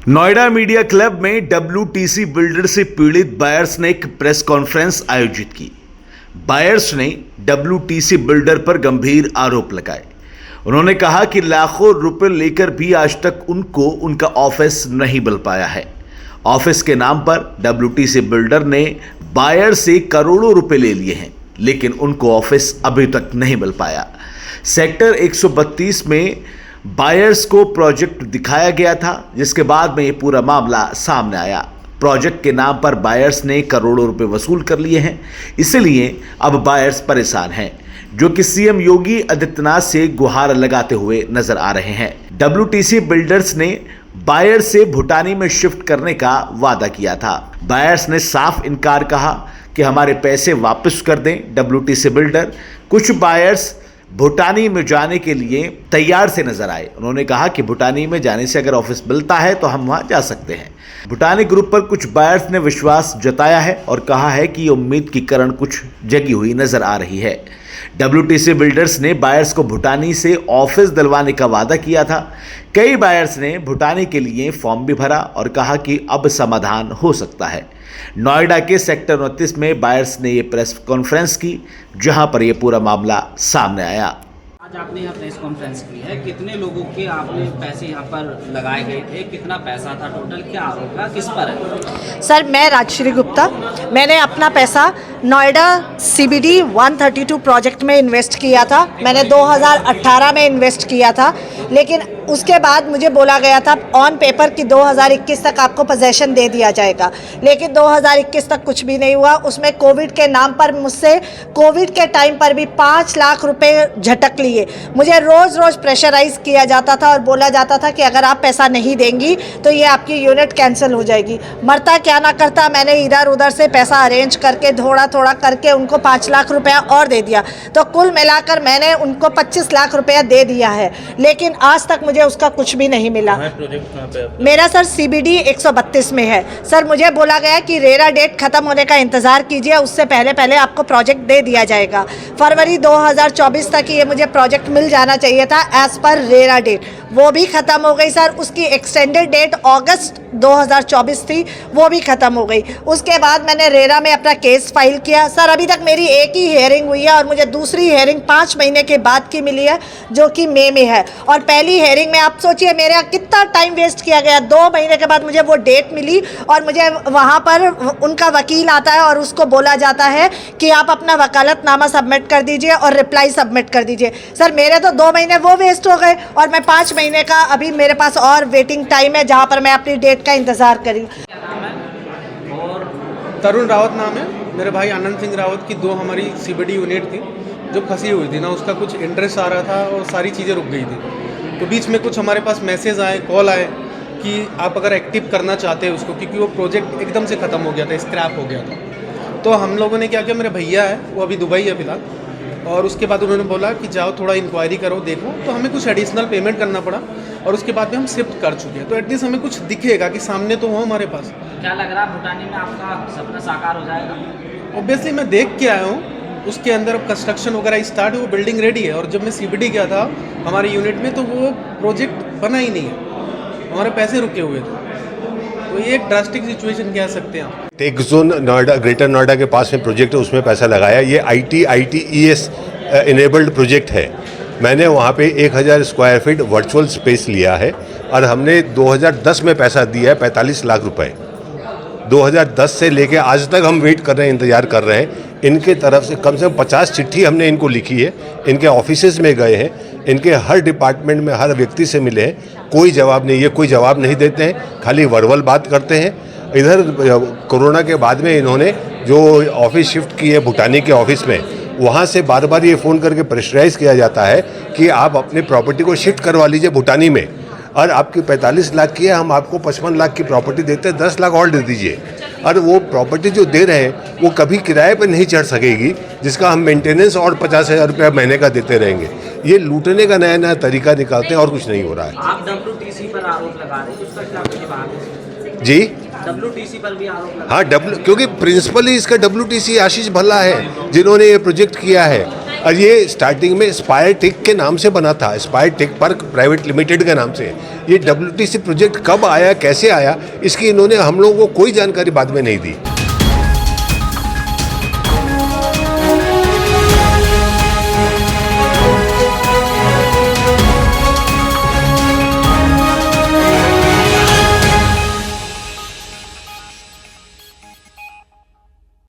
Noida media club में WTC builder से पीड़ित बायर्स ने एक प्रेस कॉन्फ्रेंस आयोजित की। बायर्स ने WTC बिल्डर पर गंभीर आरोप लगाए। उन्होंने कहा कि लाखों रुपए लेकर भी आज तक उनको उनका ऑफिस नहीं मिल पाया है। ऑफिस के नाम पर WTC बिल्डर ने बायर से करोड़ों रुपए ले लिए हैं, लेकिन उनको ऑफिस अभी तक नहीं मिल पाया। सेक्टर 132 में बायर्स को प्रोजेक्ट दिखाया गया था, जिसके बाद में ये पूरा मामला सामने आया। प्रोजेक्ट के नाम पर बायर्स ने करोड़ों रुपए वसूल कर लिए हैं, इसलिए अब बायर्स परेशान हैं, जो कि सीएम योगी आदित्यनाथ से गुहार लगाते हुए नजर आ रहे हैं। WTC बिल्डर्स ने बायर से भूटानी में शिफ्ट करने का वादा किया था। बायर्स ने साफ इनकार कहा कि हमारे पैसे वापस कर दें। WTC बिल्डर कुछ बायर्स भूटानी में जाने के लिए तैयार से नजर आए। उन्होंने कहा कि भूटानी में जाने से अगर ऑफिस मिलता है तो हम वहां जा सकते हैं। भूटानी ग्रुप पर कुछ बायर्स ने विश्वास जताया है और कहा है कि उम्मीद की किरण कुछ जगी हुई नजर आ रही है। WTC बिल्डर्स ने बायर्स को भूटानी से ऑफिस दिलवाने का वादा किया था। कई बायर्स ने भूटानी के लिए फॉर्म भी भरा और कहा कि अब समाधान हो सकता है। नोएडा के सेक्टर 29 में बायर्स ने ये प्रेस कॉन्फ्रेंस की, जहां पर यह पूरा मामला सामने आया। आज आपने यहाँ प्रेस कॉन्फ्रेंस की है, कितने लोगों के आपने पैसे यहाँ पर लगाए गए थे, कितना पैसा था टोटल, क्या आरोप है, किस पर है? सर, मैं राजश्री गुप्ता, मैंने अपना पैसा नोएडा CBD 132 प्रोजेक्ट में इन्वेस्ट किया था। मैंने 2018 में इन्वेस्ट किया था, लेकिन उसके बाद मुझे बोला गया था ऑन पेपर कि 2021 तक आपको पोजेशन दे दिया जाएगा, लेकिन 2021 तक कुछ भी नहीं हुआ। उसमें कोविड के नाम पर मुझसे कोविड के टाइम पर भी 5 लाख रुपए झटक लिए। मुझे रोज़ रोज़ प्रेशराइज किया जाता था और बोला जाता था कि अगर आप पैसा नहीं देंगी तो ये आपकी यूनिट कैंसिल हो जाएगी। मरता क्या ना करता, मैंने इधर उधर से पैसा अरेंज करके थोड़ा थोड़ा करके उनको 5 लाख रुपया और दे दिया, तो कुल मिलाकर मैंने उनको 25 लाख रुपया दे दिया है, लेकिन आज तक मुझे उसका कुछ भी नहीं मिला। मेरा सर CBD 132 में है। सर, मुझे बोला गया कि रेरा डेट खत्म होने का इंतजार कीजिए, उससे पहले पहले आपको प्रोजेक्ट दे दिया जाएगा। फरवरी 2024 तक ये मुझे प्रोजेक्ट मिल जाना चाहिए था एज पर रेरा डेट, वो भी ख़त्म हो गई सर। उसकी एक्सटेंडेड डेट अगस्त 2024 थी, वो भी ख़त्म हो गई। उसके बाद मैंने रेरा में अपना केस फाइल किया। सर, अभी तक मेरी एक ही हियरिंग हुई है और मुझे दूसरी हियरिंग 5 महीने के बाद की मिली है, जो कि मई में है। और पहली हियरिंग में आप सोचिए मेरा कितना टाइम वेस्ट किया गया। 2 महीने के बाद मुझे वो डेट मिली और मुझे वहाँ पर उनका वकील आता है और उसको बोला जाता है कि आप अपना वकालतनामा सबमिट कर दीजिए और रिप्लाई सबमिट कर दीजिए। सर, मेरे तो 2 महीने वो वेस्ट हो गए और मैं 5 महीने का अभी मेरे पास और वेटिंग टाइम है, जहाँ पर मैं अपनी डेट का इंतज़ार करी। तरुण रावत नाम है। मेरे भाई आनंद सिंह रावत की 2 हमारी CBD यूनिट थी जो फंसी हुई थी ना, उसका कुछ इंटरेस्ट आ रहा था और सारी चीज़ें रुक गई थी। तो बीच में कुछ हमारे पास मैसेज आए, कॉल आए कि आप अगर एक्टिव करना चाहते हैं उसको, क्योंकि वो प्रोजेक्ट एकदम से ख़त्म हो गया था, स्क्रैप हो गया था। तो हम लोगों ने क्या किया, मेरे भैया है वो अभी दुबई है फिलहाल, और उसके बाद उन्होंने बोला कि जाओ थोड़ा इंक्वायरी करो, देखो। तो हमें कुछ एडिशनल पेमेंट करना पड़ा और उसके बाद में हम शिफ्ट कर चुके हैं। तो एटलीस्ट हमें कुछ दिखेगा कि सामने तो हो हमारे पास। क्या लग रहा है भूटानी में आपका सपना साकार हो जाएगा? ऑब्वियसली मैं देख के आया हूँ, उसके अंदर कंस्ट्रक्शन वगैरह स्टार्ट है, वो बिल्डिंग रेडी है। और जब मैं CBD गया था हमारे यूनिट में, तो वो प्रोजेक्ट बना ही नहीं है, हमारे पैसे रुके हुए थे। तो ये एक ड्रास्टिक सिचुएशन कह सकते हैं आप। Take zone Noida, greater Noida के पास में प्रोजेक्ट है, उसमें पैसा लगाया। ये ITES इनेबल्ड प्रोजेक्ट है। मैंने वहाँ पे 1000 स्क्वायर फीट वर्चुअल स्पेस लिया है और हमने 2010 में पैसा दिया है 45 लाख रुपए। 2010 से लेके आज तक हम वेट कर रहे हैं, इंतज़ार कर रहे हैं। इनके तरफ से कम 50 चिट्ठी हमने इनको लिखी है, इनके ऑफिसेज में गए हैं, इनके हर डिपार्टमेंट में हर व्यक्ति से मिले हैं, कोई जवाब नहीं। ये कोई जवाब नहीं देते हैं, खाली वर्बल बात करते हैं। इधर कोरोना के बाद में इन्होंने जो ऑफिस शिफ्ट की है भूटानी के ऑफिस में, वहाँ से बार बार ये फ़ोन करके प्रेशराइज किया जाता है कि आप अपने प्रॉपर्टी को शिफ्ट करवा लीजिए भूटानी में, और आपकी 45 लाख की है, हम आपको 55 लाख की प्रॉपर्टी देते हैं, 10 लाख और दे दीजिए। और वो प्रॉपर्टी जो दे रहे हैं वो कभी किराए पर नहीं चढ़ सकेगी, जिसका हम मेंटेनेंस और 50,000 रुपया महीने का देते रहेंगे। ये लूटने का नया नया तरीका निकालते हैं और कुछ नहीं हो रहा है। आप WTC पर आरोप लगा रहे हैं, उसका क्या जवाब है? जी, WTC पर भी आरोप लगा। हाँ, क्योंकि प्रिंसिपल ही इसका WTC आशीष भल्ला है, जिन्होंने ये प्रोजेक्ट किया है। और ये स्टार्टिंग में स्पायर टेक के नाम से बना था, Spire Tech Park Private Limited के नाम से। ये WTC प्रोजेक्ट कब आया, कैसे आया, इसकी इन्होंने हम लोगों को कोई जानकारी बाद में नहीं दी।